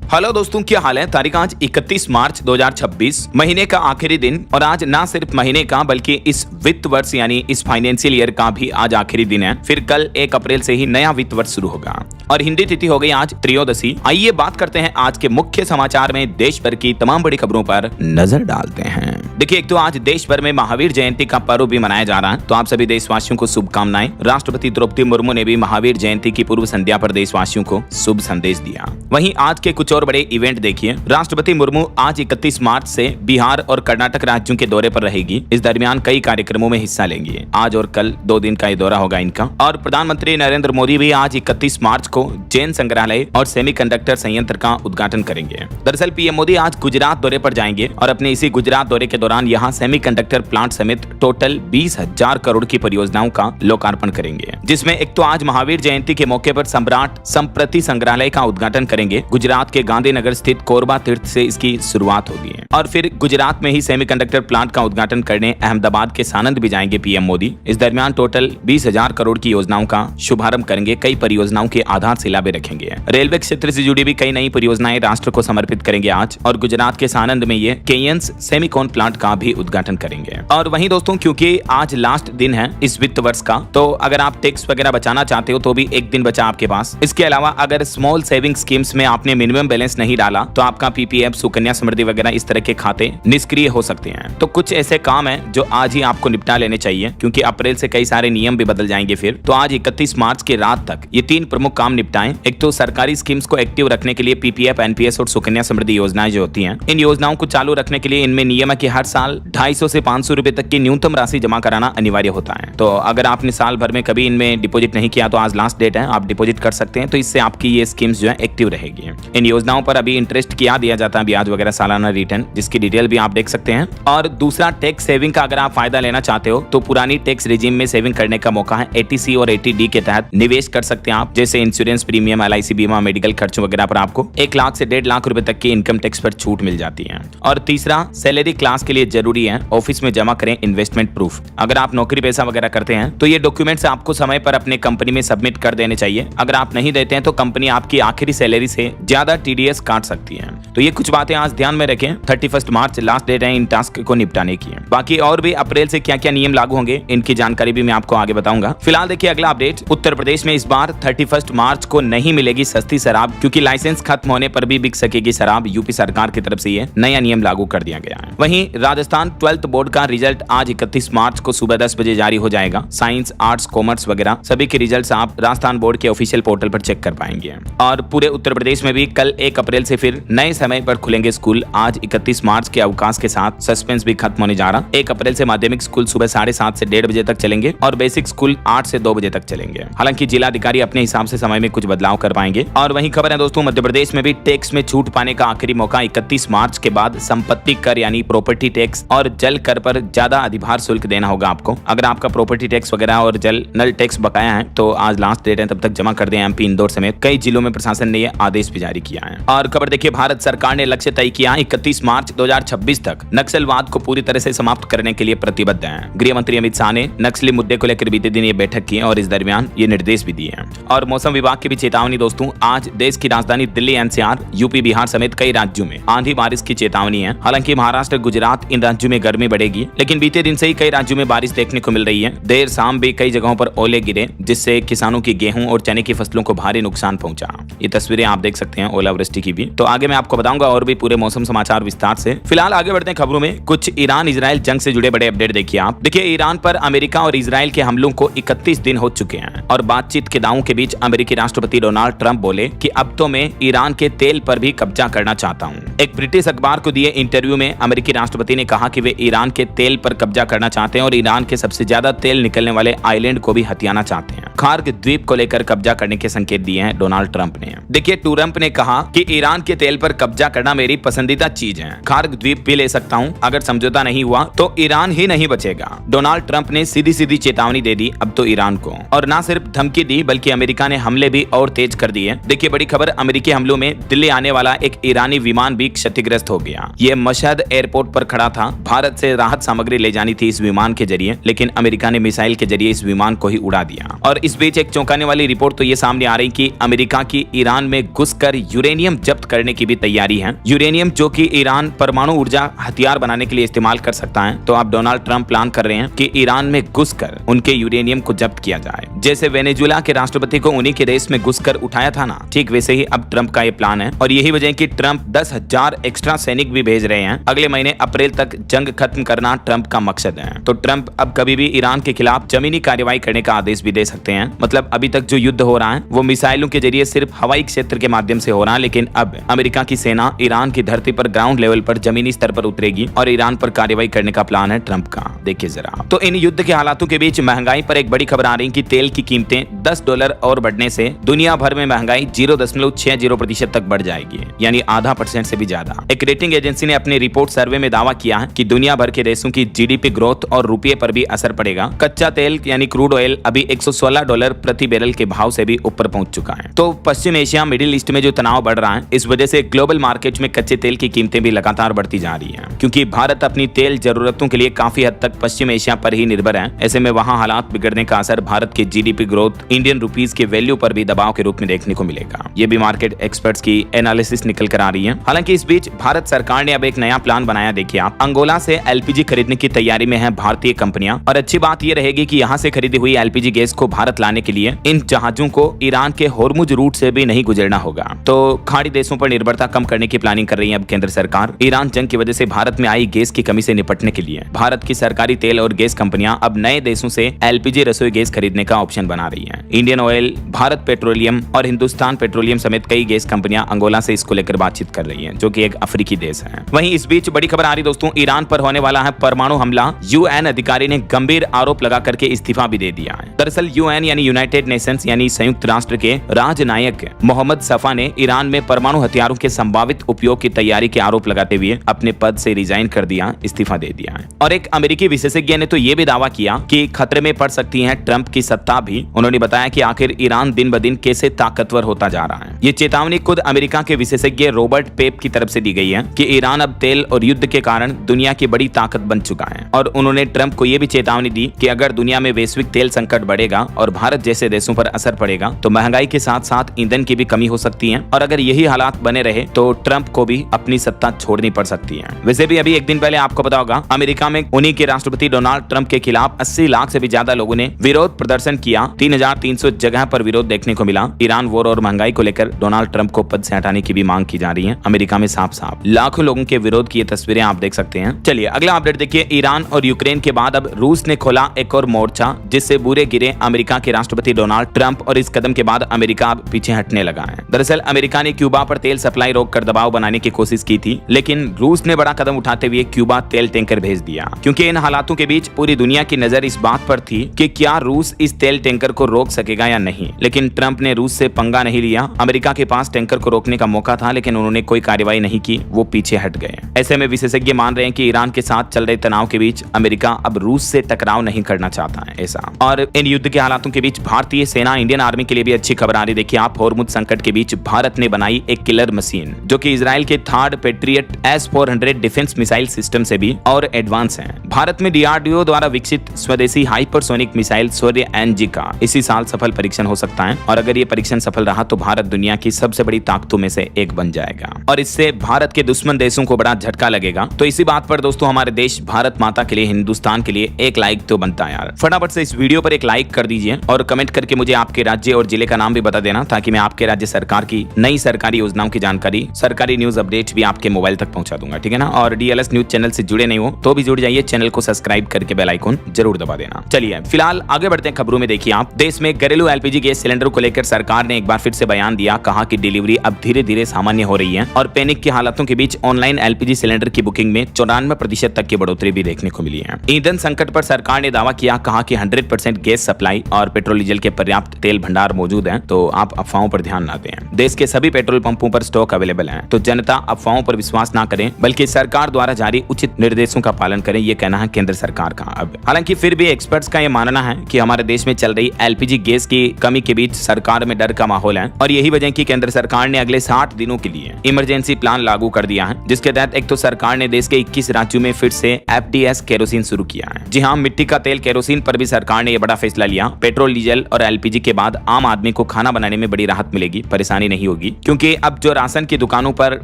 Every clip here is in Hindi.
हेलो दोस्तों, क्या हाल है। तारीख आज 31 मार्च 2026, महीने का आखिरी दिन। और आज ना सिर्फ महीने का बल्कि इस वित्त वर्ष यानी इस फाइनेंशियल ईयर का भी आज आखिरी दिन है। फिर कल 1 अप्रैल से ही नया वित्त वर्ष शुरू होगा और हिंदी तिथि हो गई आज त्रयोदशी। आइए बात करते हैं आज के मुख्य समाचार में देश भर की तमाम बड़ी खबरों पर नजर डालते हैं। देखिए, एक तो आज देश भर में महावीर जयंती का पर्व भी मनाया जा रहा है, तो आप सभी देशवासियों को शुभकामनाएं। राष्ट्रपति द्रौपदी मुर्मू ने भी महावीर जयंती की पूर्व संध्या पर देशवासियों को शुभ संदेश दिया। वहीं आज के कुछ और बड़े इवेंट देखिए। राष्ट्रपति मुर्मू आज 31 मार्च से बिहार और कर्नाटक राज्यों के दौरे पर रहेगी। इस दरमियान कई कार्यक्रमों में हिस्सा लेंगी। आज और कल 2 दिन का ये दौरा होगा इनका। और प्रधानमंत्री नरेंद्र मोदी भी आज 31 मार्च को जैन संग्रहालय और सेमीकंडक्टर संयंत्र का उद्घाटन करेंगे। दरअसल पीएम मोदी आज गुजरात दौरे पर जाएंगे और अपने इसी गुजरात दौरे के दौरान यहाँ सेमीकंडक्टर प्लांट समेत टोटल 20,000 करोड़ की परियोजनाओं का लोकार्पण करेंगे, जिसमें एक तो आज महावीर जयंती के मौके पर सम्राट संप्रति संग्रहालय का उद्घाटन करेंगे। गुजरात के गांधीनगर स्थित कोरबा तीर्थ से इसकी शुरुआत होगी और फिर गुजरात में ही सेमीकंडक्टर प्लांट का उद्घाटन करने अहमदाबाद के सानंद भी जाएंगे पीएम मोदी। इस दरमियान टोटल 20,000 करोड़ की योजनाओं का शुभारंभ करेंगे। कई परियोजनाओं की आधारशिला भी रखेंगे। रेलवे क्षेत्र से जुड़ी भी कई नई परियोजनाएं राष्ट्र को समर्पित करेंगे आज। और गुजरात के सानंद में ये केयंस सेमीकॉन प्लांट का भी उद्घाटन करेंगे। और वहीं दोस्तों, क्योंकि आज लास्ट दिन है इस वित्त वर्ष का, तो अगर आप टैक्स वगैरह बचाना चाहते हो तो भी एक दिन बचा आपके पास। इसके अलावा अगर स्मॉल सेविंग स्कीम्स में आपने मिनिमम बैलेंस नहीं डाला तो आपका पीपीएफ, सुकन्या समृद्धि वगैरह इस तरह के खाते निष्क्रिय हो सकते हैं। तो कुछ ऐसे काम हैं जो आज ही आपको निपटा लेने चाहिए, क्योंकि अप्रैल से कई सारे नियम भी बदल जाएंगे फिर। तो आज 31 मार्च की रात तक ये 3 प्रमुख काम निपटाएं। एक तो सरकारी स्कीम्स को एक्टिव रखने के लिए पीपीएफ, एनपीएस और सुकन्या समृद्धि योजनाएं जो होती हैं, इन योजनाओं को चालू रखने के लिए इनमें नियम है कि हर साल 250 से 500 रुपए तक की न्यूनतम राशि जमा कराना अनिवार्य होता है। तो अगर आपने साल भर में कभी इनमें डिपॉजिट नहीं किया तो आज लास्ट डेट है, आप डिपॉजिट कर सकते हैं। तो इससे आपकी ये स्कीम्स जो है एक्टिव रहेगी। इन योजनाओं पर अभी इंटरेस्ट क्या दिया जाता है, ब्याज वगैरह, सालाना रिटर्न, जिसकी डिटेल भी आप देख सकते हैं। और दूसरा, टैक्स सेविंग का अगर आप फायदा लेना चाहते हो तो पुरानी टैक्स रिजीम में सेविंग करने का मौका है। 80C और 80D के तहत निवेश कर सकते हैं आप, जैसे इंश्योरेंस प्रीमियम, LIC बीमा, मेडिकल खर्च वगैरह पर आपको 1 लाख से 1.5 लाख रुपए तक की इनकम टैक्स पर छूट मिल जाती है। और तीसरा, सैलरी क्लास के लिए जरूरी है ऑफिस में जमा करें इन्वेस्टमेंट प्रूफ। अगर आप नौकरी पेशा वगैरह करते हैं तो ये डॉक्यूमेंट्स आपको समय पर अपने कंपनी में सबमिट कर देने चाहिए। अगर आप नहीं देते हैं तो कंपनी आपकी आखिरी सैलरी से ज्यादा TDS काट सकती है। तो ये कुछ बातें आज ध्यान में रखें। 31 मार्च लास्ट डेट है इन टास्क को निपटाने की। बाकी और भी अप्रैल से क्या क्या नियम लागू होंगे इनकी जानकारी भी मैं आपको आगे बताऊंगा। फिलहाल देखिए अगला अपडेट। उत्तर प्रदेश में इस बार 31 मार्च को नहीं मिलेगी सस्ती शराब, क्योंकि लाइसेंस खत्म होने पर भी बिक सकेगी शराब। यूपी सरकार की तरफ से ये नया नियम लागू कर दिया गया है। वहीं राजस्थान 12th बोर्ड का रिजल्ट आज 31 मार्च को सुबह 10 बजे जारी हो जाएगा। साइंस, आर्ट्स, कॉमर्स वगैरह सभी के रिजल्ट आप राजस्थान बोर्ड के ऑफिशियल पोर्टल पर चेक कर पाएंगे। और पूरे उत्तर प्रदेश में भी कल 1 अप्रैल से फिर नए समय पर खुलेंगे स्कूल। आज 31 मार्च के अवकाश के साथ सस्पेंस भी खत्म होने जा रहा। 1 अप्रैल से माध्यमिक स्कूल सुबह 7:30 से 1:30 बजे तक चलेंगे और बेसिक स्कूल 8 से 2 बजे तक चलेंगे। हालांकि जिलाधिकारी अपने हिसाब से समय में कुछ बदलाव कर पाएंगे। और वहीं खबर है दोस्तों, मध्य प्रदेश में भी टैक्स में छूट पाने का आखिरी मौका 31 मार्च के बाद संपत्ति कर यानी प्रॉपर्टी टैक्स और जल कर पर ज्यादा अधिभार शुल्क देना होगा आपको। अगर आपका प्रॉपर्टी टैक्स वगैरह और जल नल टैक्स बकाया है तो आज लास्ट डेट है, तब तक जमा कर दें। MP इंदौर समेत कई जिलों में प्रशासन ने यह आदेश भी जारी किया है। और खबर देखिए, भारत सरकार ने लक्ष्य तय किया 31 मार्च 2026 तक नक्सलवाद को पूरी तरह से समाप्त करने के लिए प्रतिबद्ध है। गृह मंत्री अमित शाह ने नक्सली मुद्दे को लेकर बीते दिन ये बैठक की और इस दरमियान ये निर्देश भी दिए हैं। और मौसम विभाग की भी चेतावनी दोस्तों, आज देश की राजधानी दिल्ली, NCR, यूपी, बिहार समेत कई राज्यों में आंधी बारिश की चेतावनी है। हालांकि महाराष्ट्र, गुजरात इन राज्यों में गर्मी बढ़ेगी, लेकिन बीते दिन से ही कई राज्यों में बारिश देखने को मिल रही है। देर शाम भी कई जगहों पर ओले गिरे, जिससे किसानों की गेहूं और चने की फसलों को भारी नुकसान पहुंचा। ये तस्वीरें आप देख सकते हैं ओलावृष्टि की भी। तो आगे मैं आपको बताऊंगा और भी पूरे मौसम समाचार विस्तार से। फिलहाल आगे बढ़ते हैं खबरों में। कुछ ईरान इजराइल जंग से जुड़े बड़े अपडेट देखिए आप। देखिए, ईरान पर अमेरिका और इजराइल के हमलों को 31 दिन हो चुके हैं और बातचीत के दावों के बीच अमेरिकी राष्ट्रपति डोनाल्ड ट्रंप बोले कि अब तो मैं ईरान के तेल पर भी कब्जा करना चाहता हूं। एक ब्रिटिश अखबार को दिए इंटरव्यू में अमेरिकी राष्ट्रपति ने कहा कि वे ईरान के तेल पर कब्जा करना चाहते हैं और ईरान के सबसे ज्यादा तेल निकलने वाले आइलैंड को भी हथियाना चाहते हैं। खार्ग द्वीप को लेकर कब्जा करने के संकेत दिए हैं डोनाल्ड ट्रंप ने। देखिए, ट्रंप ने कहा कि ईरान के तेल पर कब्जा करना मेरी पसंदीदा चीज है। खार्ग द्वीप भी ले सकता हूं। अगर समझौता नहीं हुआ तो ईरान ही नहीं बचेगा। डोनाल्ड ट्रंप ने सीधी सीधी चेतावनी दे दी अब तो ईरान को। और न सिर्फ धमकी दी बल्कि अमेरिका ने हमले हमले भी और तेज कर दिए। देखिए बड़ी खबर, अमेरिकी हमलों में दिल्ली आने वाला एक ईरानी विमान भी क्षतिग्रस्त हो गया। ये मशहद एयरपोर्ट पर खड़ा था। भारत से राहत सामग्री ले जानी थी इस विमान के जरिए, लेकिन अमेरिका ने मिसाइल के जरिए इस विमान को ही उड़ा दिया। और इस बीच एक चौंकाने वाली रिपोर्ट तो ये सामने आ रही कि अमेरिका की ईरान में घुसकर यूरेनियम जब्त करने की भी तैयारी है। यूरेनियम जो कि ईरान परमाणु ऊर्जा हथियार बनाने के लिए इस्तेमाल कर सकता है। तो अब डोनाल्ड ट्रंप प्लान कर रहे हैं कि ईरान में घुसकर उनके यूरेनियम को जब्त किया जाए। जैसे वेनेजुएला के राष्ट्रपति को उन्हीं के देश में घुसकर उठाया था ना, ठीक वैसे ही अब ट्रंप का ये प्लान है। और यही वजह है कि ट्रंप 10,000 एक्स्ट्रा सैनिक भी भेज रहे हैं। अगले महीने अप्रैल तक जंग खत्म करना ट्रंप का मकसद है। तो ट्रंप अब कभी भी ईरान के खिलाफ जमीनी कार्रवाई करने का आदेश भी दे सकते हैं। मतलब अभी तक जो युद्ध हो रहा है वो मिसाइलों के जरिए सिर्फ हवाई क्षेत्र के माध्यम से हो रहा है, लेकिन अब अमेरिका की सेना ईरान की धरती पर ग्राउंड लेवल पर जमीनी स्तर पर उतरेगी और ईरान पर कार्रवाई करने का प्लान है ट्रंप का। देखिए जरा। तो इन युद्ध के हालातों के बीच महंगाई पर एक बड़ी खबर आ रही है कि तेल की कीमतें $10 और बढ़ने से दुनिया भर में महंगाई 0.60% तक बढ़ जाएगी, यानी आधा % से भी ज्यादा। एक रेटिंग एजेंसी ने अपनी रिपोर्ट सर्वे में दावा किया है कि दुनिया भर के देशों की जीडीपी ग्रोथ और रुपये पर भी असर पड़ेगा। कच्चा तेल यानी क्रूड ऑयल अभी $116 प्रति बैरल के भाव से भी ऊपर पहुंच चुका है। तो पश्चिम एशिया, मिडिल ईस्ट में जो तनाव बढ़ रहा है, इस वजह से ग्लोबल मार्केट में कच्चे तेल की कीमतें भी लगातार बढ़ती जा रही है, क्योंकि भारत अपनी तेल जरूरतों के लिए काफी हद तक पश्चिम एशिया पर ही निर्भर है। ऐसे में वहां हालात बिगड़ने का असर भारत के जीडीपी ग्रोथ, इंडियन रुपीस के वैल्यू पर भी दबाव के रूप में देखने को मिलेगा। ये भी मार्केट एक्सपर्ट्स की एनालिसिस निकल कर आ रही है। हालांकि इस बीच भारत सरकार ने अब एक नया प्लान बनाया। देखिए आप, अंगोला से एलपीजी खरीदने की तैयारी में है भारतीय कंपनियां। और अच्छी बात यह रहेगी कि यहाँ से खरीदी हुई एलपीजी गैस को भारत लाने के लिए इन जहाजों को ईरान के होर्मुज रूट से भी नहीं गुजरना होगा। तो खाड़ी देशों पर निर्भरता कम करने की प्लानिंग कर रही है अब केंद्र सरकार। ईरान जंग की वजह से भारत में आई गैस की कमी से निपटने के लिए भारत की सरकारी तेल और गैस कंपनियां अब नए देशों से एलपीजी रसोई गैस खरीदने का ऑप्शन बना रही हैं। इंडियन ऑयल, भारत पेट्रोलियम और हिंदुस्तान पेट्रोलियम समेत कई गैस कंपनियां अंगोला से इसको लेकर बातचीत कर रही हैं, जो कि एक अफ्रीकी देश है। वहीं इस बीच बड़ी खबर आ रही दोस्तों, ईरान पर होने वाला है परमाणु हमला। यूएन अधिकारी ने गंभीर आरोप लगा करके इस्तीफा भी दे दिया है। दरअसल यूएन यानी यूनाइटेड नेशंस यानी संयुक्त राष्ट्र के राजनायक मोहम्मद सफा ने ईरान में परमाणु हथियारों के संभावित उपयोग की तैयारी के आरोप लगाते हुए अपने पद से रिजाइन कर दिया, इस्तीफा दे दिया है। और एक अमेरिकी विशेषज्ञ ने तो ये भी दावा किया कि खतरे में पड़ सकती है ट्रंप की सत्ता भी। उन्होंने बताया कि आखिर ईरान दिन ब दिन कैसे ताकतवर होता जा रहा है। ये चेतावनी खुद अमेरिका के विशेषज्ञ रॉबर्ट पेप की तरफ से दी गई है कि ईरान अब तेल और युद्ध के कारण दुनिया की बड़ी ताकत बन चुका है। और उन्होंने ट्रंप को यह भी चेतावनी दी कि अगर दुनिया में वैश्विक तेल संकट बढ़ेगा और भारत जैसे देशों पर असर पड़ेगा तो महंगाई के साथ साथ ईंधन की भी कमी हो सकती है। और अगर यही हालात बने रहे तो ट्रंप को भी अपनी सत्ता छोड़नी पड़ सकती है। वैसे भी अभी एक दिन पहले आपको पता होगा, अमेरिका में उन्हीं के राष्ट्रपति डोनाल्ड ट्रंप के खिलाफ 80 लाख से भी ज्यादा लोगों ने विरोध प्रदर्शन किया। 3,300 जगह पर विरोध देखने को मिला। ईरान वॉर और महंगाई को लेकर डोनाल्ड ट्रंप को पद से हटाने की भी मांग की जा रही है। अमेरिका में साफ साफ लाखों लोगों के विरोध की तस्वीरें आप देख सकते हैं। चलिए अगला अपडेट देखिए। ईरान और यूक्रेन के बाद अब रूस ने खोला एक और मोर्चा, जिससे बुरे गिरे अमेरिका के राष्ट्रपति डोनाल्ड ट्रंप। और इस कदम के बाद अमेरिका अब पीछे हटने लगा है। दरअसल अमेरिका ने क्यूबा पर तेल सप्लाई रोककर दबाव बनाने की कोशिश की थी, लेकिन रूस ने बड़ा कदम उठाते हुए क्यूबा तेल टैंकर भेज दिया। क्योंकि इन हालातों के बीच पूरी दुनिया की नजर इस बात पर थी कि क्या रूस इस तेल टैंकर को रोक सकेगा या नहीं। लेकिन ट्रंप ने रूस से पंगा नहीं लिया। अमेरिका के पास टैंकर को रोकने का मौका था, लेकिन उन्होंने कोई कार्रवाई नहीं की, वो पीछे हट गए। ऐसे में विशेषज्ञ मान रहे हैं कि ईरान के साथ चल रहे तनाव के बीच अमेरिका अब रूस से टकराव नहीं करना चाहता है ऐसा। और इन युद्ध के हालातों के बीच भारतीय सेना, इंडियन आर्मी के लिए भी अच्छी खबर आ रही। देखिए आप, होर्मुज संकट के बीच भारत ने बनाई एक किलर मशीन, जो कि इजराइल के third patriot S-400 defence missile system से भी और एडवांस है। भारत में DRDO द्वारा विकसित स्वदेशी हाइपरसोनिक मिसाइल सूर्य NG का इसी साल सफल परीक्षण हो सकता है। और अगर ये परीक्षण सफल रहा तो भारत दुनिया की सबसे बड़ी ताकतों में से एक बन जाएगा और इससे भारत के दुश्मन देशों को बड़ा झटका लगेगा। तो इसी बात पर दोस्तों, हमारे देश भारत माता के लिए, हिंदुस्तान के लिए एक लाइक तो बनता है यार। फटाफट से इस वीडियो पर एक लाइक कर दीजिए और कमेंट करके मुझे आपके राज्य और जिले का नाम भी बता देना, ताकि मैं आपके राज्य सरकार की नई सरकारी योजनाओं की जानकारी, सरकारी न्यूज अपडेट भी आपके मोबाइल तक पहुंचा दूंगा, ठीक है ना। और DLS न्यूज चैनल से जुड़े नहीं हो तो भी जुड़ जाइए, चैनल को सब्सक्राइब करके बेल आइकन जरूर दबा देना। चलिए फिलहाल आगे बढ़ते हैं खबरों में। देखिए आप, देश में घरेलू LPG गैस सिलेंडर को लेकर सरकार ने एक बार फिर से बयान दिया। कहा कि डिलीवरी अब धीरे धीरे सामान्य हो रही है और पैनिक के हालातों के बीच ऑनलाइन LPG सिलेंडर की बुकिंग में 94% तक की बढ़ोतरी भी देखने को मिली है। ईंधन संकट पर सरकार ने दावा किया। कहा कि 100% गैस सप्लाई और पेट्रोल डीजल के पर्याप्त तेल भंडार मौजूद हैं, तो आप अफवाहों पर ध्यान ना दें। देश के सभी पेट्रोल पंपों पर स्टॉक अवेलेबल है, तो जनता अफवाहों पर विश्वास ना करें, बल्कि सरकार द्वारा जारी उचित निर्देशों का पालन करें, ये कहना है केंद्र सरकार का। अब हालांकि फिर भी एक्सपर्ट्स का ये मानना है कि हमारे देश में चल रही LPG गैस की कमी के बीच बीच सरकार में डर का माहौल है और यही वजह की केंद्र सरकार ने अगले 60 दिनों के लिए इमरजेंसी प्लान लागू कर दिया है, जिसके तहत एक तो सरकार ने देश के 21 राज्यों में फिर से FDS केरोसिन शुरू किया है। जी हाँ, मिट्टी का तेल केरोसिन पर भी सरकार ने यह बड़ा फैसला लिया। पेट्रोल, डीजल और LPG के बाद आम आदमी को खाना बनाने में बड़ी राहत मिलेगी, परेशानी नहीं होगी, क्योंकि अब जो राशन की दुकानों पर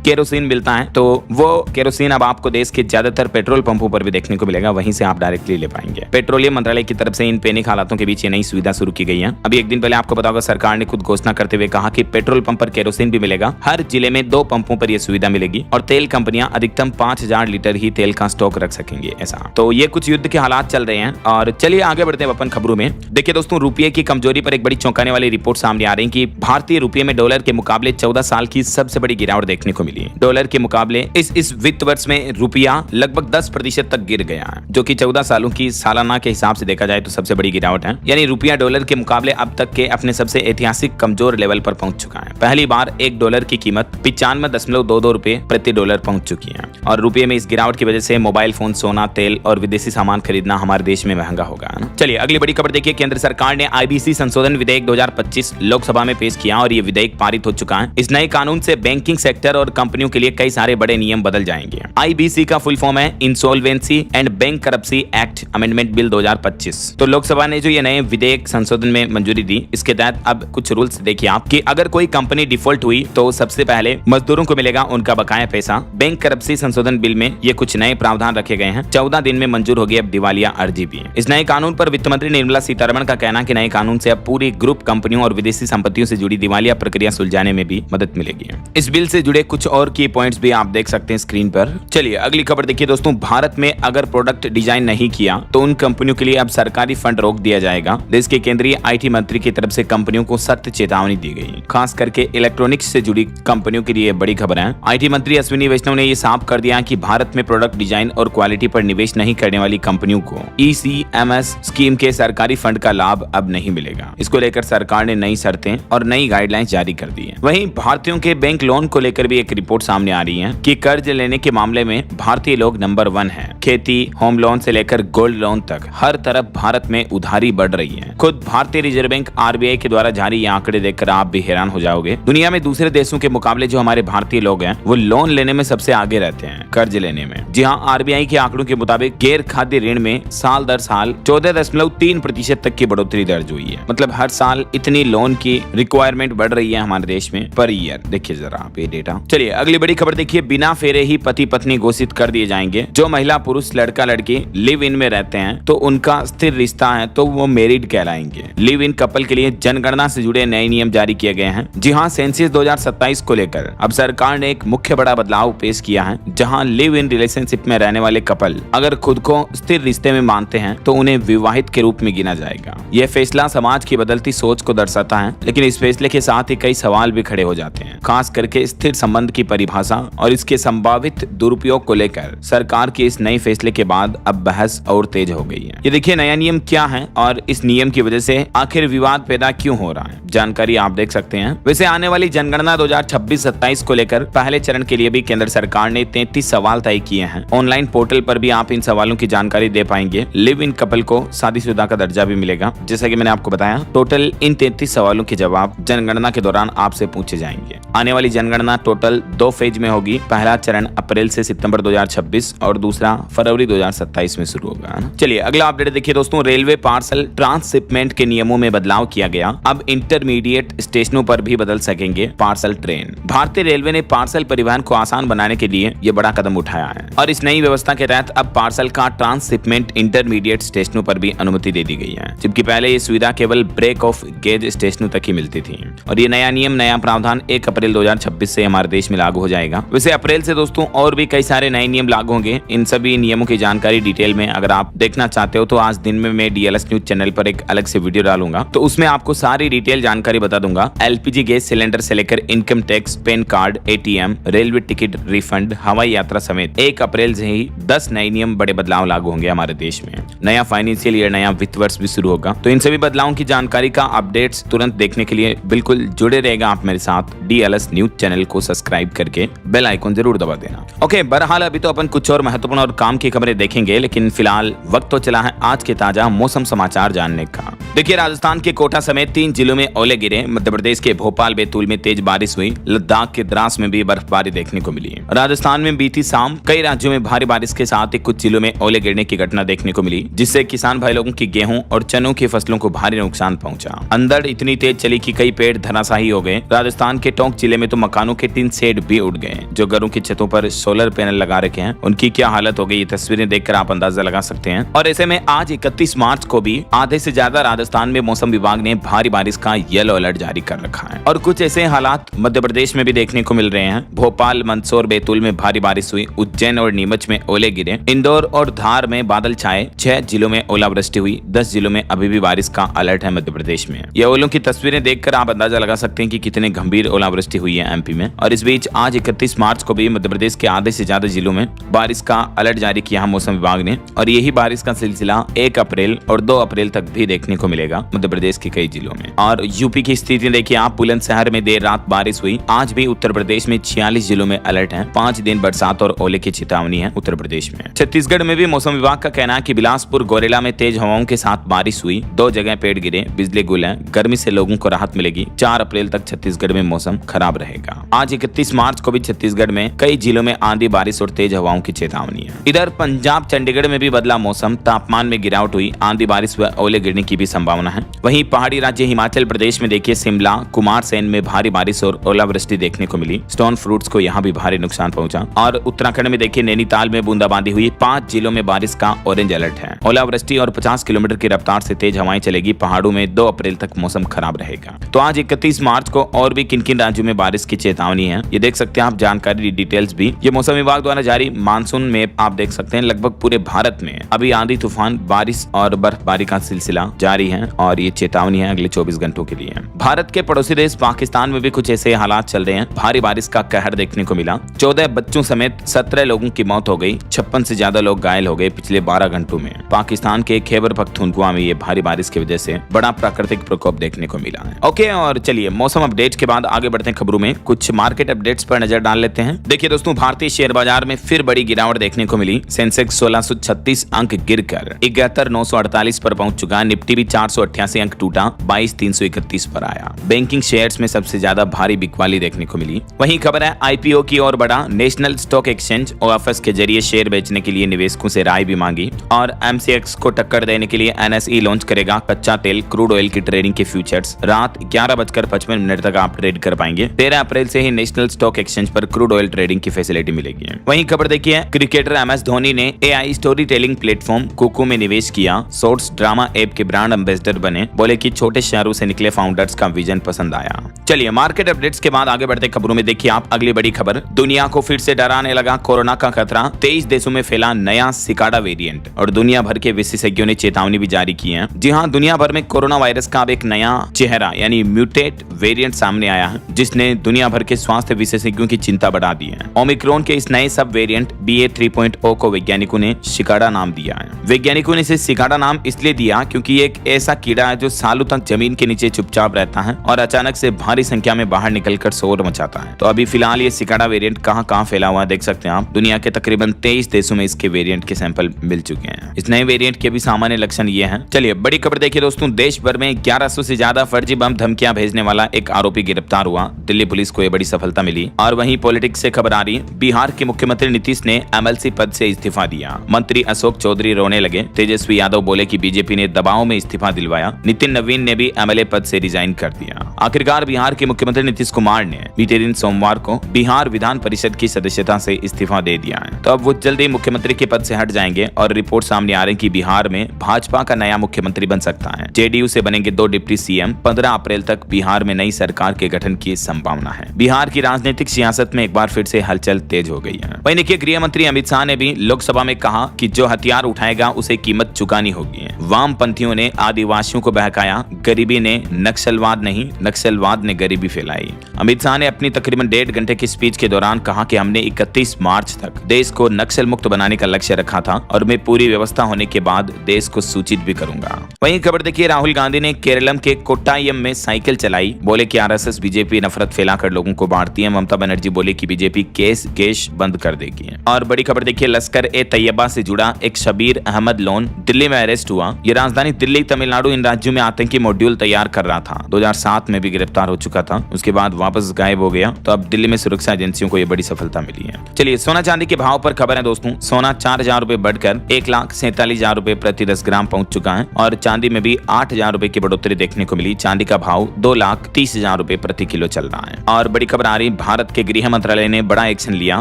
केरोसिन मिलता है तो वो केरोसिन अब आपको देश के ज्यादातर पेट्रोल पंपों पर भी देखने को मिलेगा, वहीं से आप डायरेक्टली ले पाएंगे। पेट्रोलियम मंत्रालय की तरफ से इन पैनिक हालातों के बीच ये नई सुविधा शुरू की गई है। अभी एक दिन पहले आपको पता होगा सरकार ने खुद घोषणा करते हुए कहा कि पेट्रोल पंप पर केरोसिन भी मिलेगा। हर जिले में 2 पंपों पर यह सुविधा मिलेगी और तेल कंपनियां अधिकतम 5000 लीटर ही तेल का स्टॉक रख सकेंगे। ऐसा तो ये कुछ युद्ध के हालात चल रहे हैं। और चलिए आगे बढ़ते हैं अपन खबरों में। देखिए दोस्तों, रुपये की कमजोरी पर एक बड़ी चौंकाने वाली रिपोर्ट सामने आ रही है कि भारतीय रुपये में डॉलर के मुकाबले 14 साल की सबसे बड़ी गिरावट देखने को मिली है। डॉलर के मुकाबले इस वित्त वर्ष में रुपया लगभग 10% तक गिर गया है, जो कि 14 सालों की सालाना के हिसाब से देखा जाए तो सबसे बड़ी गिरावट है। यानी रुपया डॉलर के मुकाबले अब तक के अपने सबसे ऐतिहासिक कमजोर लेवल पर पहुंच चुका है। पहली बार $1 की कीमत 95.22 रुपए प्रति डॉलर पहुंच चुकी है। और रुपये में इस गिरावट की वजह से मोबाइल फोन, सोना, तेल और विदेशी सामान खरीदना हमारे देश में महंगा होगा। चलिए अगली बड़ी खबर देखिए। केंद्र सरकार ने IBC संशोधन विधेयक 2025 लोकसभा में पेश किया और ये विधेयक पारित हो चुका है। इस नए कानून से बैंकिंग सेक्टर और कंपनियों के लिए कई सारे बड़े नियम बदल जाएंगे। IBC का फुल फॉर्म है insolvency and bankruptcy act amendment bill 2025। तो लोकसभा ने जो ये नए विधेयक संशोधन में मंजूरी दी, इसके तहत अब कुछ रूल्स देखिए आप कि अगर कोई कंपनी डिफॉल्ट हुई तो सबसे पहले मजदूरों को मिलेगा उनका बकाया पैसा। बैंकरप्सी संशोधन बिल में ये कुछ नए प्रावधान रखे गए हैं। 14 दिन में मंजूर होगी अब दिवालिया अर्जी भी। इस नए कानून पर वित्त मंत्री निर्मला सीतारमण का कहना कि नए कानून से अब पूरी ग्रुप कंपनियों और विदेशी संपत्तियों से जुड़ी दिवालिया प्रक्रिया सुलझाने में भी मदद मिलेगी। इस बिल से जुड़े कुछ और की पॉइंट्स भी आप देख सकते हैं स्क्रीन पर। चलिए अगली खबर देखिए दोस्तों। भारत में अगर प्रोडक्ट डिजाइन नहीं किया तो उन कंपनियों के लिए अब सरकारी फंड रोक दिया जाएगा। देश के केंद्रीय IT मंत्री की तरफ से कंपनियों को सख्त चेतावनी दी गई, खास करके इलेक्ट्रॉनिक्स से जुड़ी कंपनियों के लिए बड़ी खबर है। IT मंत्री अश्विनी वैष्णव ने यह साफ कर दिया कि भारत में प्रोडक्ट डिजाइन और क्वालिटी पर निवेश नहीं करने वाली कंपनियों को ECMS स्कीम के सरकारी फंड का लाभ अब नहीं मिलेगा। इसको लेकर सरकार ने नई शर्तें और नई गाइडलाइंस जारी कर दी है। वहीं भारतीयों के बैंक लोन को लेकर भी एक रिपोर्ट सामने आ रही है कि कर्ज लेने के मामले में भारतीय लोग नंबर 1 है। खेती, होम लोन से लेकर गोल्ड लोन तक हर तरफ भारत में उधारी बढ़ रही है। खुद भारतीय रिजर्व बैंक RBI के द्वारा जारी ये आंकड़े देखकर आप भी हैरान हो जाओगे। दुनिया में दूसरे देशों के मुकाबले जो हमारे भारतीय लोग हैं वो लोन लेने में सबसे आगे रहते हैं, कर्ज लेने में। जी हाँ, RBI के आंकड़ों के मुताबिक गैर खाद्य ऋण में साल दर साल 14.3% तक की बढ़ोतरी दर्ज हुई है। मतलब हर साल इतनी लोन की रिक्वायरमेंट बढ़ रही है हमारे देश में पर ईयर। देखिए जरा आप ये डेटा। चलिए अगली बड़ी खबर देखिए। बिना फेरे ही पति पत्नी घोषित कर दिए जाएंगे। जो महिला पुरुष लड़का लड़की लिव इन में रहते हैं तो उनका स्थिर रिश्ता है तो वो मैरिड कहलाएंगे। लिव इन कपल के लिए जनगणना से जुड़े नए नियम जारी किए गए हैं। जी हाँ, सेंसस 2027 को लेकर अब सरकार ने एक मुख्य बड़ा बदलाव पेश किया है, जहाँ लिव इन रिलेशनशिप में रहने वाले कपल अगर खुद को स्थिर रिश्ते में मानते हैं तो उन्हें विवाहित के रूप में गिना जाएगा। यह फैसला समाज की बदलती सोच को दर्शाता है, लेकिन इस फैसले के साथ ही कई सवाल भी खड़े हो जाते हैं, खास करके स्थिर संबंध की परिभाषा और इसके संभावित दुरुपयोग को लेकर। सरकार के इस नए फैसले के बाद अब बहस और तेज हो गई है। ये देखिए नया नियम क्या है और इस नियम की वजह से आखिर विवाद पैदा क्यों हो रहा है, जानकारी आप देख सकते हैं। वैसे आने वाली जनगणना 2026-27 को लेकर पहले चरण के लिए भी केंद्र सरकार ने 33 सवाल तय किए हैं। ऑनलाइन पोर्टल पर भी आप इन सवालों की जानकारी दे पाएंगे। लिव इन कपल को शादीशुदा का दर्जा भी मिलेगा। जैसा कि मैंने आपको बताया, टोटल इन 33 सवालों के जवाब जनगणना के दौरान आपसे पूछे जाएंगे। आने वाली जनगणना टोटल 2 फेज में होगी। पहला चरण अप्रैल से सितंबर 2026 और दूसरा फरवरी 2027 में शुरू होगा। चलिए अगला अपडेट देखिए दोस्तों। रेलवे पार्सल ट्रांसशिपमेंट के नियमों में बदलाव किया गया। अब इंटरमीडिएट स्टेशनों पर भी बदल सकेंगे पार्सल ट्रेन। भारतीय रेलवे ने पार्सल परिवहन को आसान बनाने के लिए ये बड़ा कदम उठाया है और इस नई व्यवस्था के तहत अब पार्सल का ट्रांसशिपमेंट इंटरमीडिएट स्टेशनों पर भी अनुमति दे दी गई है, जबकि पहले ये सुविधा केवल ब्रेक ऑफ गेज स्टेशनों तक ही मिलती थी। और ये नया नियम, नया प्रावधान 1 अप्रैल 2026 से हमारे देश में लागू हो जाएगा। वैसे अप्रैल से दोस्तों और भी कई सारे नए नियम लागू होंगे। इन सभी नियमों की जानकारी डिटेल में अगर आप देखना चाहते हो तो आज दिन में मैं DLS न्यूज चैनल पर एक अलग से वीडियो डालूंगा, तो उसमें आपको सारी डिटेल जानकारी बता दूंगा। LPG गैस सिलेंडर से लेकर income tax, pan card, ATM, railway ticket refund, हवाई यात्रा समेत 1 अप्रैल से ही 10 नए नियम, बड़े बदलाव लागू होंगे हमारे देश में। नया फाइनेंशियल ईयर, नया वित्त वर्ष भी शुरू होगा। तो इन सभी बदलावों की जानकारी का अपडेट्स तुरंत देखने के लिए बिल्कुल जुड़े रहेगा आप मेरे साथ। DLS न्यूज चैनल को सब्सक्राइब करके बेल आइकन जरूर दबा देना। ओके, बहरहाल अभी तो अपन कुछ और महत्वपूर्ण और काम की खबरें देखेंगे, लेकिन फिलहाल वक्त तो चला है आज के ताजा मौसम समाचार जानने का। देखिए राजस्थान के कोटा समेत 3 जिलों में ओले गिरे। मध्य प्रदेश के भोपाल बैतूल में तेज बारिश हुई। लद्दाख के द्रास में भी बर्फबारी देखने को मिली। राजस्थान में बीती शाम कई राज्यों में भारी बारिश के साथ ही कुछ जिलों में ओले गिरने की घटना देखने को मिली, जिससे किसान भाई लोगों की गेहूं और चनों की फसलों को भारी नुकसान पहुंचा। अंधड़ इतनी तेज चली कि कई पेड़ धराशायी हो गए। राजस्थान के टोंक जिले में तो मकानों के टिन शेड भी उड़ गए। जो घरों की छतों पर सोलर पैनल लगा रखे हैं, उनकी क्या हालत हो गई, ये तस्वीरें देखकर आप अंदाजा लगा सकते हैं। और ऐसे में आज 31 मार्च को भी आधे से ज्यादा राजस्थान में मौसम विभाग ने भारी बारिश का येलो अलर्ट जारी कर रखा है। और कुछ ऐसे हालात मध्य प्रदेश में भी देखने को मिल रहे हैं। भोपाल, मंदसौर, बैतूल में भारी बारिश हुई। उज्जैन और नीमच में ओले गिरे। इंदौर और धार में बादल छाए। 6 जिलों में ओलावृष्टि हुई। 10 जिलों में अभी भी बारिश का अलर्ट है मध्य प्रदेश में। ये ओलों की तस्वीरें देखकर आप अंदाजा लगा सकते हैं कि कितने गंभीर ओलावृष्टि हुई है एमपी में। और इस बीच आज 31 मार्च को भी मध्य प्रदेश के आधे से ज्यादा जिलों में बारिश का अलर्ट जारी किया मौसम विभाग ने। और यही बारिश का सिलसिला 1 अप्रैल और 2 अप्रैल तक भी देखने को मिलेगा मध्य प्रदेश के कई जिलों में। और यूपी की स्थिति देखिए आप, बुलंदशहर में देर रात बारिश हुई। आज भी उत्तर प्रदेश में 46 जिलों में अलर्ट है। 5 दिन बरसात और ओले की चेतावनी है उत्तर प्रदेश में। छत्तीसगढ़ में भी मौसम विभाग का कहना है कि बिलासपुर, गोरेला में तेज हवाओं के साथ बारिश हुई। 2 जगह पेड़ गिरे, बिजली गुल है। गर्मी से लोगों को राहत मिलेगी। 4 अप्रैल तक छत्तीसगढ़ में मौसम खराब रहेगा। आज 31 मार्च को भी छत्तीसगढ़ में कई जिलों में आंधी, बारिश और तेज हवाओं की चेतावनी है। इधर पंजाब, चंडीगढ़ में भी बदला मौसम। तापमान में गिरावट हुई। आंधी, बारिश व ओले गिरने की भी संभावना है। वहीं पहाड़ी राज्य हिमाचल प्रदेश में देखिए शिमला, कुमारसैन में भारी बारिश और ओलावृष्टि देखने को मिली। स्टोन फ्रूट्स को यहाँ भी भारी नुकसान पहुंचा। और उत्तराखंड में देखिए नैनीताल में बूंदाबांदी हुई। 5 जिलों में बारिश का ऑरेंज अलर्ट है। ओलावृष्टि और 50 किलोमीटर की रफ्तार से तेज हवाएं चलेगी। पहाड़ों में 2 अप्रैल तक मौसम खराब रहेगा। तो आज 31 मार्च को और भी किन किन राज्यों में बारिश की चेतावनी है, ये देख सकते हैं आप। जानकारी डिटेल्स भी ये मौसम विभाग द्वारा जारी मानसून में आप देख सकते हैं। लगभग पूरे भारत में अभी आंधी, तूफान, बारिश और बर्फबारी का सिलसिला जारी है। और ये चेतावनी है अगले 24 घंटों के लिए। भारत के पड़ोसी देश पाकिस्तान में भी कुछ ऐसे हालात चल रहे हैं। भारी बारिश का कहर देखने को मिला। 14 बच्चों समेत 17 लोगों की मौत हो गई। 56 से ज्यादा लोग घायल हो गए पिछले 12 घंटों में। पाकिस्तान के खैबर पख्तूनख्वा में ये भारी बारिश की वजह से बड़ा प्राकृतिक प्रकोप देखने को मिला है। ओके, और चलिए मौसम अपडेट के बाद आगे बढ़ते हैं खबरों में। कुछ मार्केट अपडेट्स पर नजर डाल लेते हैं। देखिए दोस्तों, भारतीय शेयर बाजार में फिर बड़ी गिरावट देखने को मिली। सेंसेक्स 1636 अंक गिरकर 71948 पर पहुंच चुका। निफ्टी भी 488 अंक टूटा, 22331 पर आया। बैंकिंग शेयर्स में सबसे ज्यादा भारी बिकवाली देखने को मिली। वहीं खबर है आईपीओ की ओर बढ़ा। नेशनल स्टॉक एक्सचेंज ओएफएस के जरिए शेयर बेचने के लिए निवेशकों से राय भी मांगी। और एमसीएक्स को टक्कर देने के लिए एनएसई लॉन्च करेगा कच्चा तेल, क्रूड ऑयल की ट्रेडिंग के फ्यूचर्स। रात 11:55 तक आप ट्रेड कर पाएंगे। 13 अप्रैल से ही नेशनल स्टॉक एक्सचेंज पर क्रूड ऑयल ट्रेडिंग की फैसिलिटी मिलेगी। वहीं खबर देखिए, क्रिकेटर एमएस धोनी ने AI story telling platform Kuku में निवेश किया। शॉर्ट्स ड्रामा ऐप के ब्रांड एम्बेसडर बने। बोले कि छोटे शहरों से निकले फाउंडर्स का विजन पसंद आया। चलिए मार्केट अपडेट्स के बाद आगे बढ़ते खबरों में देखिए आप अगली बड़ी खबर। दुनिया को फिर से डराने लगा कोरोना का खतरा। 23 देशों में फैला नया सिकाडा वेरिएंट। और दुनिया भर के विशेषज्ञों ने चेतावनी भी जारी की है। जी हाँ, दुनिया भर में कोरोना वायरस का अब एक नया चेहरा यानी म्यूटेट वेरिएंट सामने आया है, जिसने दुनिया भर के स्वास्थ्य विशेषज्ञों की चिंता बढ़ा दी है। ओमिक्रॉन के इस नए सब वेरिएंट BA.3.0 को वैज्ञानिकों ने सिकाडा नाम दिया है। वैज्ञानिकों ने इसे सिकाडा नाम इसलिए दिया क्योंकि ये एक ऐसा कीड़ा है जो सालों तक जमीन के नीचे चुपचाप रहता है और अचानक से भारी संख्या में बाहर निकलकर शोर मचाता है। तो अभी फिलहाल ये सिकाडा वेरिएंट कहां फैला हुआ है देख सकते हैं आप। दुनिया के तकरीबन 23 देशों में इसके वेरिएंट के सैंपल मिल चुके हैं। इस नए वेरिएंट के भी सामान्य लक्षण ये हैं। चलिए बड़ी खबर देखिए दोस्तों, देश भर में 1100 से ज्यादा फर्जी बम धमकियां भेजने वाला एक आरोपी गिरफ्तार हुआ। दिल्ली पुलिस को यह बड़ी सफलता मिली। और वहीं पॉलिटिक्स से खबर आ रही है, बिहार के मुख्यमंत्री नीतीश ने एमएलसी पद से इस्तीफा दिया। मंत्री अशोक चौधरी रोने लगे। तेजस्वी यादव बोले कि बीजेपी ने दबाव में इस्तीफा दिलवाया। नितिन नवीन ने भी एमएलए पद से रिजाइन कर दिया। आखिरकार बिहार के मुख्यमंत्री नीतीश कुमार ने बीते दिन सोमवार को बिहार विधान परिषद की सदस्यता से इस्तीफा दे दिया है। तो अब वो जल्दी मुख्यमंत्री के पद से हट जाएंगे और रिपोर्ट सामने आ रही है कि बिहार में भाजपा का नया मुख्यमंत्री बन सकता है। जेडीयू से बनेंगे 2 डिप्टी सीएम। 15 अप्रैल तक बिहार में नई सरकार के गठन की संभावना है। बिहार की राजनीतिक सियासत में एक बार फिर से हलचल तेज हो गई है। वहीं देखिए, गृह मंत्री अमित शाह ने भी लोकसभा में कहा कि जो हथियार उठाएगा उसे कीमत चुकानी होगी। वामपंथियों ने आदिवासियों को बहकाया। गरीबी ने नक्सलवाद नहीं, नक्सलवाद ने गरीबी फैलाई। अमित शाह ने अपनी तकरीबन 1.5 घंटे की स्पीच के दौरान कहा कि हमने 31 मार्च तक देश को नक्सल मुक्त बनाने का लक्ष्य रखा था और मैं पूरी व्यवस्था होने के बाद देश को सूचित भी करूंगा। वहीं खबर देखिए, राहुल गांधी ने केरलम के कोट्टायम में साइकिल चलाई। बोले कि आरएसएस बीजेपी नफरत फैलाकर लोगों को बांटती है। ममता बनर्जी बोली कि बीजेपी केस गैस बंद कर देगी। और बड़ी खबर देखिए, लश्कर ए तैयबा से जुड़ा एक शबीर अहमद लोन दिल्ली में अरेस्ट हुआ। ये राजधानी दिल्ली, तमिलनाडु इन राज्यों में आतंकी मॉड्यूल शेड्यूल तैयार कर रहा था। 2007 में भी गिरफ्तार हो चुका था, उसके बाद वापस गायब हो गया। तो अब दिल्ली में सुरक्षा एजेंसियों को यह बड़ी सफलता मिली है। चलिए सोना चांदी के भाव पर खबर है दोस्तों। सोना 4,000 रुपए बढ़कर 1,47,000 रुपए प्रति 10 ग्राम पहुंच चुका है और चांदी में भी 8,000 रुपए की बढ़ोतरी देखने को मिली। चांदी का भाव 2,30,000 रुपए प्रति किलो चल रहा है। और बड़ी खबर आ रही, भारत के गृह मंत्रालय ने बड़ा एक्शन लिया,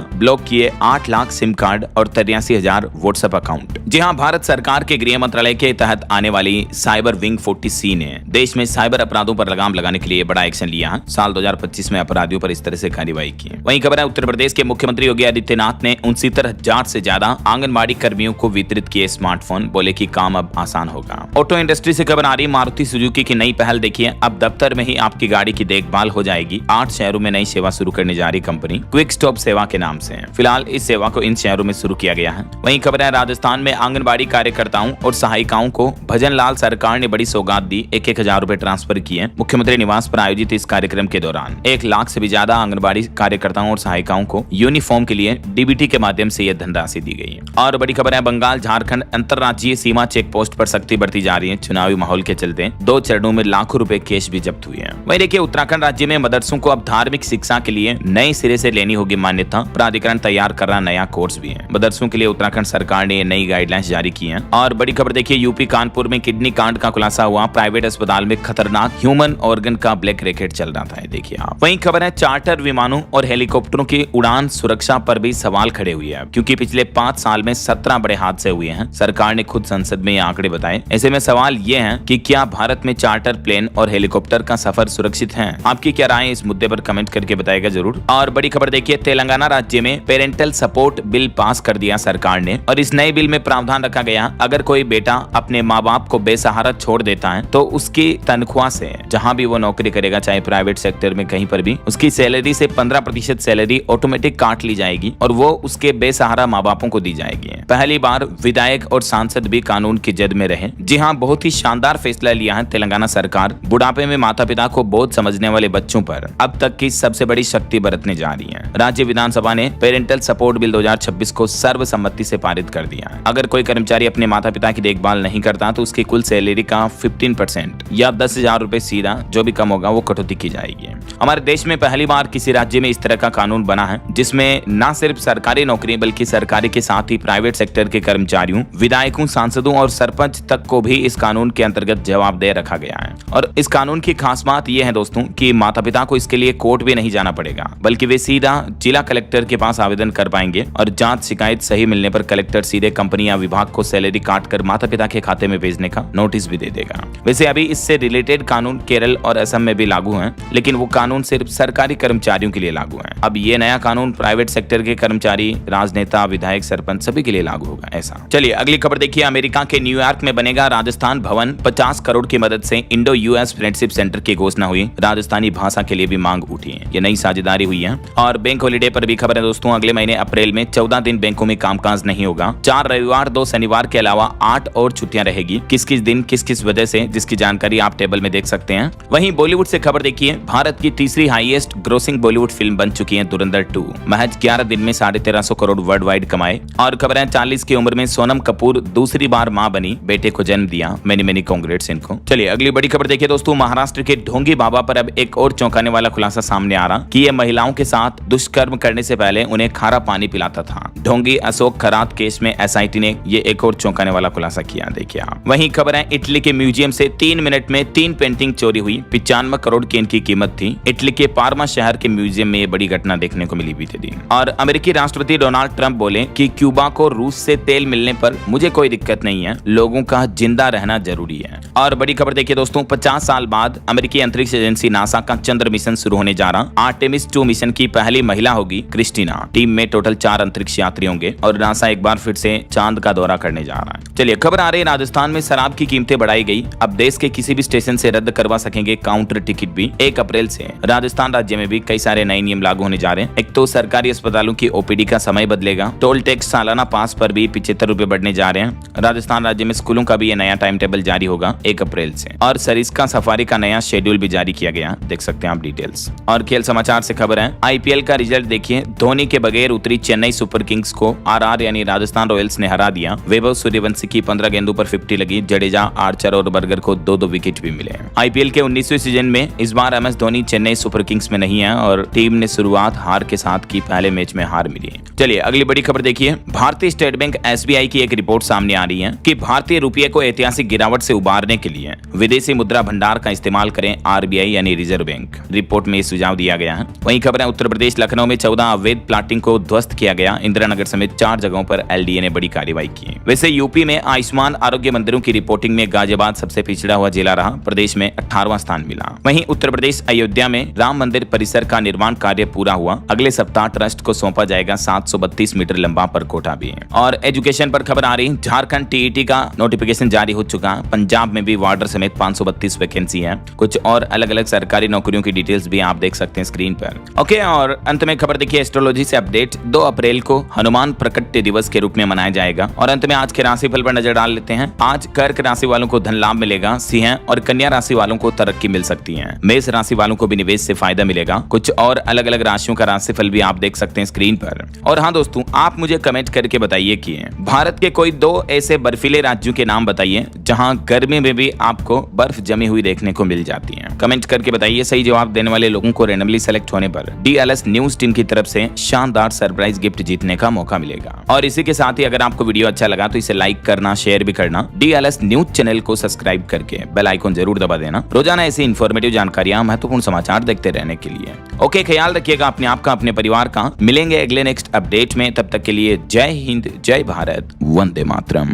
ब्लॉक किए 8 लाख सिम कार्ड और 83,000 व्हाट्सएप अकाउंट। जी हाँ, भारत सरकार के गृह मंत्रालय के तहत आने वाली साइबर विंग 40C ने देश में साइबर अपराधों पर लगाम लगाने के लिए बड़ा एक्शन लिया है। साल 2025 में अपराधियों पर इस तरह से कार्रवाई की। वहीं खबर है, उत्तर प्रदेश के मुख्यमंत्री योगी आदित्यनाथ ने 69,000 से ज्यादा आंगनबाड़ी कर्मियों को वितरित किए स्मार्टफोन, बोले कि काम अब आसान होगा। ऑटो इंडस्ट्री से खबर आ रही, मारुति सुजुकी की नई पहल देखिए, अब दफ्तर में ही आपकी गाड़ी की देखभाल हो जाएगी। 8 शहरों में नई सेवा शुरू करने जा रही कंपनी क्विक स्टॉप सेवा के नाम से। फिलहाल इस सेवा को इन शहरों में शुरू किया गया है। वहीं खबर है, राजस्थान में आंगनबाड़ी कार्यकर्ताओं और सहायिकाओं को भजन लाल सरकार ने बड़ी सौगात दी, 1,000 रुपए ट्रांसफर किए। मुख्यमंत्री निवास पर आयोजित इस कार्यक्रम के दौरान 1 लाख से भी ज्यादा आंगनबाड़ी कार्यकर्ताओं और सहायिकाओं को यूनिफॉर्म के लिए डीबीटी के माध्यम से यह धनराशि दी गई है। और बड़ी खबर है, बंगाल झारखंड अंतर्राज्यीय सीमा चेक पोस्ट पर सख्ती बढ़ती जा रही है। चुनावी माहौल के चलते 2 चरणों में लाखों रुपए कैश भी जब्त हुए हैं। वहीं देखिए, उत्तराखंड राज्य में मदरसों को अब धार्मिक शिक्षा के लिए नए सिरे से लेनी होगी मान्यता। प्राधिकरण तैयार कर रहा नया कोर्स भी है। मदरसों के लिए उत्तराखंड सरकार ने नई गाइडलाइंस जारी की है। और बड़ी खबर देखिए, यूपी कानपुर में किडनी कांड का खुलासा हुआ। प्राइवेट अस्पताल में खतरनाक ह्यूमन ऑर्गन का ब्लैक रैकेट चल रहा था, देखिए आप। वहीं खबर है, चार्टर विमानों और हेलीकॉप्टरों की उड़ान सुरक्षा पर भी सवाल खड़े हुए हैं, क्योंकि पिछले 5 साल में 17 बड़े हादसे हुए हैं। सरकार ने खुद संसद में ये आंकड़े बताए। ऐसे में सवाल ये है कि क्या भारत में चार्टर प्लेन और हेलीकॉप्टर का सफर सुरक्षित है? आपकी क्या राय है इस मुद्दे पर कमेंट करके बताएगा जरूर। और बड़ी खबर देखिए, तेलंगाना राज्य में पेरेंटल सपोर्ट बिल पास कर दिया सरकार ने। और इस नए बिल में प्रावधान रखा गया, अगर कोई बेटा अपने माँ बाप को बेसहारा छोड़ देता है तो उसकी तनख्वाह से, जहां भी वो नौकरी करेगा, चाहे प्राइवेट सेक्टर में कहीं पर भी, उसकी सैलरी से 15% सैलरी ऑटोमेटिक काट ली जाएगी और वो उसके बेसहारा माँ बापों को दी जाएगी। पहली बार विधायक और सांसद भी कानून की जद में रहे। जी हाँ, बहुत ही शानदार फैसला लिया है तेलंगाना सरकार। बुढ़ापे में माता पिता को बोझ समझने वाले बच्चों पर अब तक की सबसे बड़ी शक्ति बरतने जा रही है। राज्य विधानसभा ने पेरेंटल सपोर्ट बिल 2026 को सर्वसम्मति से पारित कर दिया। अगर कोई कर्मचारी अपने माता पिता की देखभाल नहीं करता तो उसकी कुल सैलरी का 15% या 10,000 रुपए सीधा, जो भी कम होगा वो कटौती की जाएगी। हमारे देश में पहली बार किसी राज्य में इस तरह का कानून बना है, जिसमें न सिर्फ सरकारी नौकरी बल्कि सरकारी के साथ ही प्राइवेट सेक्टर के कर्मचारियों, विधायकों, सांसदों और सरपंच तक को भी इस कानून के अंतर्गत जवाबदेह रखा गया है। और इस कानून की खास बात यह है दोस्तों कि माता पिता को इसके लिए कोर्ट भी नहीं जाना पड़ेगा, बल्कि वे सीधा जिला कलेक्टर के पास आवेदन कर पाएंगे और जांच शिकायत सही मिलने पर कलेक्टर सीधे कंपनी या विभाग को सैलरी काट कर माता पिता के खाते में भेजने का नोटिस भी दे देगा। वैसे अभी इससे रिलेटेड कानून केरल और असम में भी लागू हैं, लेकिन वो कानून सिर्फ सरकारी कर्मचारियों के लिए लागू है। अब ये नया कानून प्राइवेट सेक्टर के कर्मचारी, राजनेता, विधायक, सरपंच सभी के लिए लागू होगा। ऐसा चलिए अगली खबर देखिए, अमेरिका के न्यूयॉर्क में बनेगा राजस्थान भवन। 50 करोड़ की मदद से इंडो यूएस फ्रेंडशिप सेंटर की घोषणा हुई। राजस्थानी भाषा के लिए भी मांग उठी है, ये नई साझेदारी हुई है। और बैंक हॉलीडे पर भी खबर है दोस्तों, अगले महीने अप्रैल में 14 दिन बैंकों में कामकाज नहीं होगा। 4 रविवार, 2 शनिवार के अलावा 8 और छुट्टियां रहेगी। किस किस दिन किस किस वजह से, जिसकी जानकारी आप टेबल में देख सकते हैं। वहीं बॉलीवुड से खबर देखिए, भारत की तीसरी हाईएस्ट ग्रोसिंग बॉलीवुड फिल्म बन चुकी है धुरंधर 2। महज 11 दिन में 1350 करोड़ वर्ल्ड वाइड कमाए। और खबर है, 40 की उम्र में सोनम कपूर दूसरी बार मां बनी, बेटे को जन्म दिया। मेनी कांग्रेट्स इनको। चलिए अगली बड़ी खबर देखिए दोस्तों, महाराष्ट्र के ढोंगी बाबा पर अब एक और चौंकाने वाला खुलासा सामने आ रहा कि ये महिलाओं के साथ दुष्कर्म करने से पहले उन्हें खारा पानी पिलाता था। ढोंगी अशोक खरात केस में एसआईटी ने ये एक और चौंकाने वाला खुलासा किया, देखिए आप। वहीं खबर है, इटली के म्यूजियम से 3 मिनट में 3 पेंटिंग चोरी हुई। 95 करोड़ की इनकी कीमत थी। इटली के पार्मा शहर के म्यूजियम में ये बड़ी घटना देखने को मिली बीते दिन। और अमेरिकी राष्ट्रपति डोनाल्ड ट्रंप बोले कि क्यूबा को रूस से तेल मिलने पर मुझे कोई दिक्कत नहीं है, लोगों का जिंदा रहना जरूरी है। और बड़ी खबर देखिए दोस्तों, 50 साल बाद अमेरिकी अंतरिक्ष एजेंसी नासा का चंद्र मिशन शुरू होने जा रहा। आर्टेमिस 2 मिशन की पहली महिला होगी क्रिस्टीना। टीम में टोटल 4 अंतरिक्ष यात्री होंगे और नासा एक बार फिर से चांद का दौरा करने जा रहा है। चलिए खबर आ रही है, राजस्थान में शराब की कीमतें बढ़ाई गई। अब देश के किसी भी स्टेशन से रद्द करवा सकेंगे काउंटर टिकट भी। 1 अप्रैल से राजस्थान राज्य में भी कई सारे नए नियम लागू होने जा रहे हैं। एक तो सरकारी अस्पतालों की ओपीडी का समय बदलेगा, टोल टैक्स सालाना पास घास पर भी 75 रुपए बढ़ने जा रहे हैं। राजस्थान राज्य में स्कूलों का भी ये नया टाइम टेबल जारी होगा 1 अप्रैल से, और सरिस्का सफारी का नया शेड्यूल भी जारी किया गया, देख सकते हैं आप डिटेल्स। और खेल समाचार से खबर है, आईपीएल का रिजल्ट देखिए, धोनी के बगैर उतरी चेन्नई सुपर किंग्स को आरआर यानी राजस्थान रॉयल्स ने हरा दिया। वैभव सूर्यवंशी की 15 गेंदों पर 50 लगी, जडेजा, आर्चर और बर्गर को 2-2 विकेट भी मिले। आईपीएल के 19वें सीजन में इस बार MS Dhoni Chennai super kings में नहीं है और टीम ने शुरुआत हार के साथ की, पहले मैच में हार मिली। चलिए अगली बड़ी खबर देखिए, भारतीय स्टेट बैंक एसबीआई की एक रिपोर्ट सामने आ रही है कि भारतीय रुपये को ऐतिहासिक गिरावट से उबारने के लिए विदेशी मुद्रा भंडार का इस्तेमाल करें आरबीआई यानी रिजर्व बैंक। रिपोर्ट में सुझाव दिया गया है। वहीं खबर है, उत्तर प्रदेश लखनऊ में 14 अवैध प्लाटिंग को ध्वस्त किया गया। इंदिरा नगर समेत 4 जगहों पर एलडीए ने बड़ी कार्रवाई की। वैसे यूपी में आयुष्मान आरोग्य मंदिरों की रिपोर्टिंग में गाजियाबाद सबसे पिछड़ा हुआ जिला रहा, प्रदेश में 18वां स्थान मिला। वहीं उत्तर प्रदेश अयोध्या में राम मंदिर परिसर का निर्माण कार्य पूरा हुआ। अगले सप्ताह ट्रस्ट को सौंपा जाएगा 732 मीटर लंबा परकोटा भी। और एजुकेशन पर खबर आ रही, झारखंड टीईटी का नोटिफिकेशन जारी हो चुका। पंजाब में भी वार्डर समेत 532 वैकेंसी है। कुछ और अलग अलग सरकारी नौकरियों की डिटेल्स भी आप देख सकते हैं स्क्रीन पर। ओके, और अंत में खबर देखिए एस्ट्रोलॉजी से अपडेट। 2 अप्रैल को हनुमान प्रकट्य दिवस के रूप में मनाया जाएगा। और अंत में आज के राशिफल पर नजर डाल लेते हैं। आज कर्क राशि वालों को धन लाभ मिलेगा। सिंह और कन्या राशि वालों को तरक्की मिल सकती है। मेष राशि वालों को भी निवेश से फायदा मिलेगा। कुछ और अलग अलग राशियों का राशिफल भी आप देख सकते हैं स्क्रीन पर। और हाँ दोस्तों, आप मुझे कमेंट करके बताइए कि भारत के कोई 2 ऐसे बर्फीले राज्यों के नाम बताइए जहां गर्मी में भी आपको बर्फ जमी हुई देखने को मिल जाती है। कमेंट करके बताइए। सही जवाब देने वाले लोगों को रैंडमली सेलेक्ट होने पर डीएलएस न्यूज टीम की तरफ से शानदार सरप्राइज गिफ्ट जीतने का मौका मिलेगा। और इसी के साथ ही अगर आपको वीडियो अच्छा लगा तो इसे लाइक करना, शेयर भी करना। डीएलएस न्यूज चैनल को सब्सक्राइब करके बेल आइकन जरूर दबा देना, रोजाना ऐसी इंफॉर्मेटिव जानकारियां, महत्वपूर्ण समाचार देखते रहने के लिए। ओके, ख्याल रखिएगा अपने आप का, अपने परिवार का। मिलेंगे अगले नेक्स्ट अपडेट में, तब तक के लिए जय हिंद, जय भारत, वंदे मातरम।